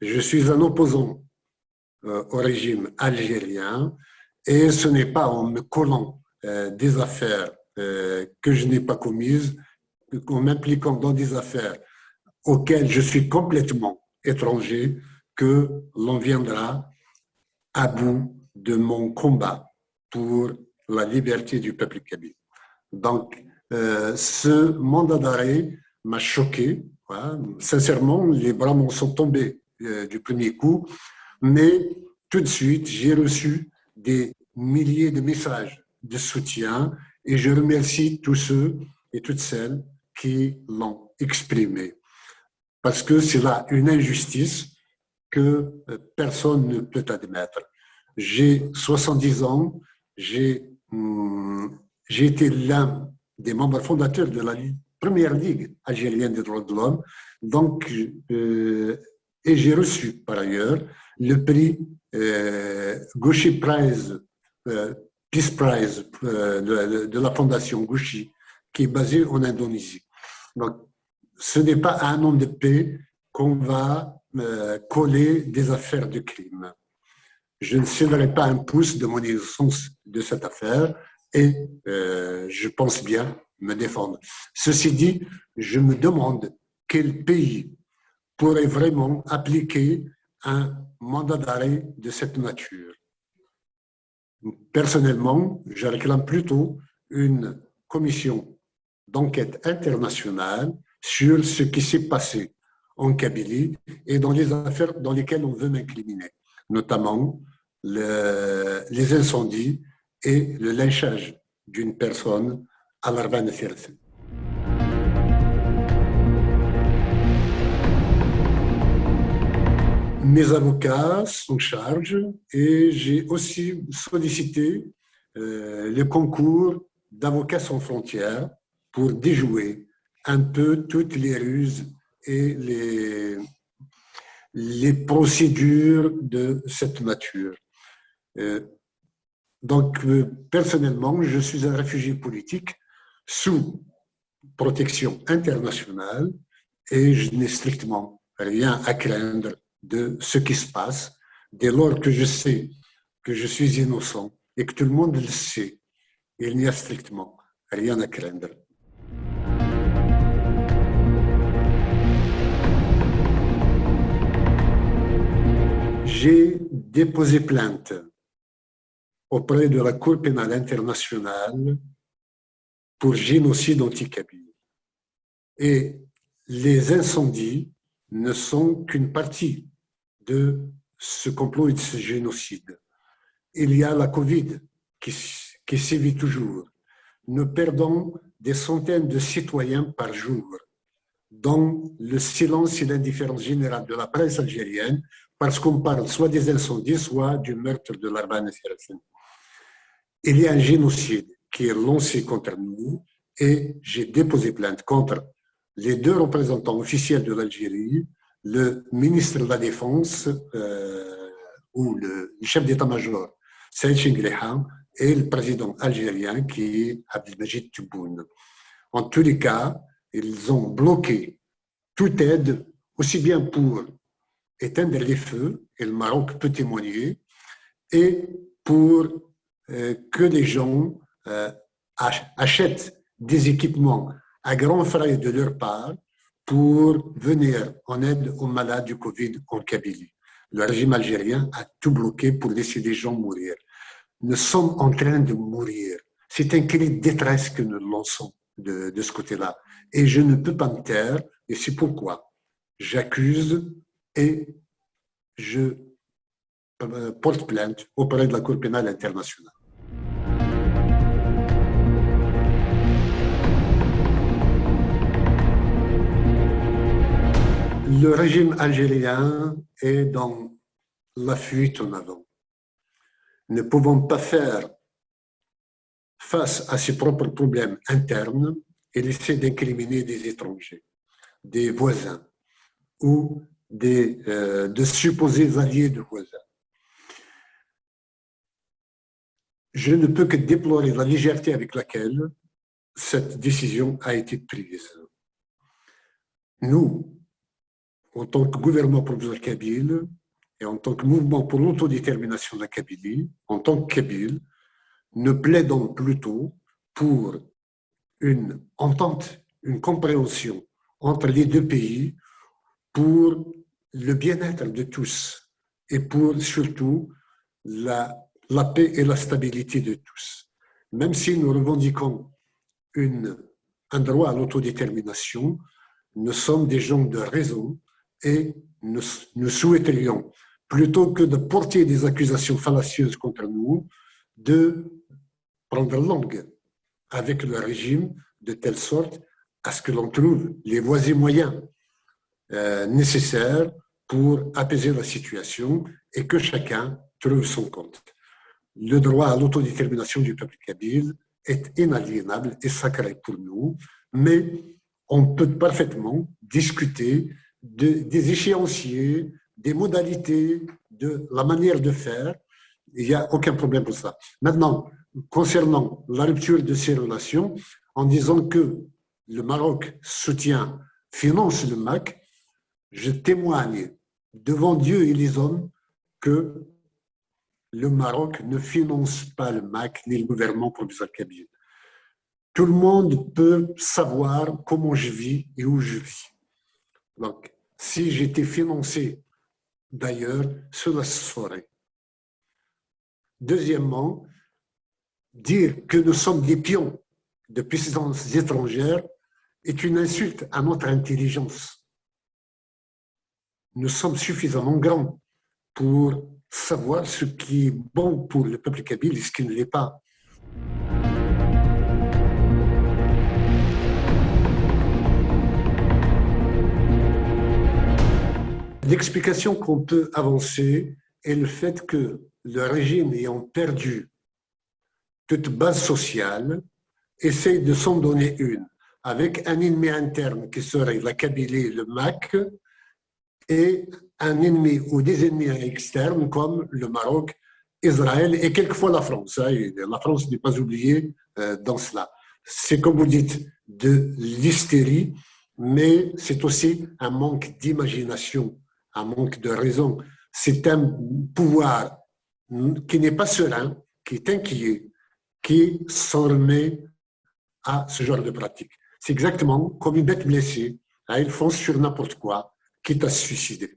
Je suis un opposant au régime algérien et ce n'est pas en me collant des affaires que je n'ai pas commises, en m'impliquant dans des affaires auxquelles je suis complètement étranger, que l'on viendra à bout de mon combat pour la liberté du peuple kabyle. Donc, ce mandat d'arrêt m'a choqué. Voilà. Sincèrement, les bras m'en sont tombés du premier coup, mais tout de suite, j'ai reçu des milliers de messages de soutien et je remercie tous ceux et toutes celles qui l'ont exprimé. Parce que c'est là une injustice que personne ne peut admettre. J'ai 70 ans, j'ai été l'un des membres fondateurs de la première Ligue algérienne des droits de l'homme, donc, et j'ai reçu par ailleurs le prix Gouchi Prize, Peace Prize de la fondation Gouchi, qui est basée en Indonésie. Donc, ce n'est pas à un homme de paix qu'on va coller des affaires de crime. Je ne céderai pas un pouce de mon innocence de cette affaire et je pense bien me défendre. Ceci dit, je me demande quel pays pourrait vraiment appliquer un mandat d'arrêt de cette nature. Personnellement, je réclame plutôt une commission d'enquête internationale sur ce qui s'est passé en Kabylie et dans les affaires dans lesquelles on veut m'incriminer, notamment les incendies et le lynchage d'une personne à l'Arban Thirsel. Mes avocats sont en charge et j'ai aussi sollicité le concours d'Avocats sans frontières pour déjouer un peu toutes les ruses et les procédures de cette nature. Donc, personnellement, je suis un réfugié politique sous protection internationale et je n'ai strictement rien à craindre de ce qui se passe dès lors que je sais que je suis innocent et que tout le monde le sait. Il n'y a strictement rien à craindre. J'ai déposé plainte auprès de la Cour pénale internationale pour génocide anti-kabyle. Et les incendies ne sont qu'une partie de ce complot et de ce génocide. Il y a la Covid qui sévit toujours. Nous perdons des centaines de citoyens par jour dans le silence et l'indifférence générale de la presse algérienne parce qu'on parle soit des incendies, soit du meurtre de l'Arban Thirsel. Il y a un génocide qui est lancé contre nous et j'ai déposé plainte contre les deux représentants officiels de l'Algérie, le ministre de la Défense ou le chef d'état-major, Saïd Chengriham, et le président algérien qui est Abdelmajid Tebboune. En tous les cas, ils ont bloqué toute aide, aussi bien pour éteindre les feux, et le Maroc peut témoigner, et pour que les gens achètent des équipements à grands frais de leur part pour venir en aide aux malades du Covid en Kabylie. Le régime algérien a tout bloqué pour laisser les gens mourir. Nous sommes en train de mourir. C'est un cri de détresse que nous lançons de ce côté-là. Et je ne peux pas me taire, et c'est pourquoi j'accuse et je porte plainte auprès de la Cour pénale internationale. Le régime algérien est dans la fuite en avant. Ne pouvons pas faire face à ses propres problèmes internes et essayer d'incriminer des étrangers, des voisins ou de supposés alliés de voisins. Je ne peux que déplorer la légèreté avec laquelle cette décision a été prise. Nous, en tant que gouvernement provisoire kabyle et en tant que mouvement pour l'autodétermination de la Kabylie, en tant que Kabyle, ne plaidons plutôt pour une entente, une compréhension entre les deux pays pour le bien-être de tous et pour surtout la paix et la stabilité de tous. Même si nous revendiquons un droit à l'autodétermination, nous sommes des gens de raison et nous souhaiterions, plutôt que de porter des accusations fallacieuses contre nous, de prendre langue avec le régime de telle sorte à ce que l'on trouve les voies et moyens nécessaires pour apaiser la situation et que chacun trouve son compte. Le droit à l'autodétermination du peuple kabyle est inaliénable et sacré pour nous, mais on peut parfaitement discuter des échéanciers, des modalités, de la manière de faire. Il n'y a aucun problème pour ça. Maintenant, concernant la rupture de ces relations, en disant que le Maroc soutient, finance le MAC, je témoigne devant Dieu et les hommes que le Maroc ne finance pas le MAC ni le gouvernement provisoire kabyle. Tout le monde peut savoir comment je vis et où je vis. Donc, si j'étais financé d'ailleurs, cela se saurait. Deuxièmement, dire que nous sommes des pions de puissances étrangères est une insulte à notre intelligence. Nous sommes suffisamment grands pour savoir ce qui est bon pour le peuple kabyle et ce qui ne l'est pas. L'explication qu'on peut avancer est le fait que le régime ayant perdu toute base sociale essaye de s'en donner une, avec un ennemi interne qui serait la Kabylie, le MAC, et un ennemi ou des ennemis externes comme le Maroc, Israël et quelquefois la France. La France n'est pas oubliée dans cela. C'est comme vous dites, de l'hystérie, mais c'est aussi un manque d'imagination, un manque de raison. C'est un pouvoir qui n'est pas serein, qui est inquiet, qui s'en remet à ce genre de pratique. C'est exactement comme une bête blessée, elle fonce sur n'importe quoi, quitte à se suicider.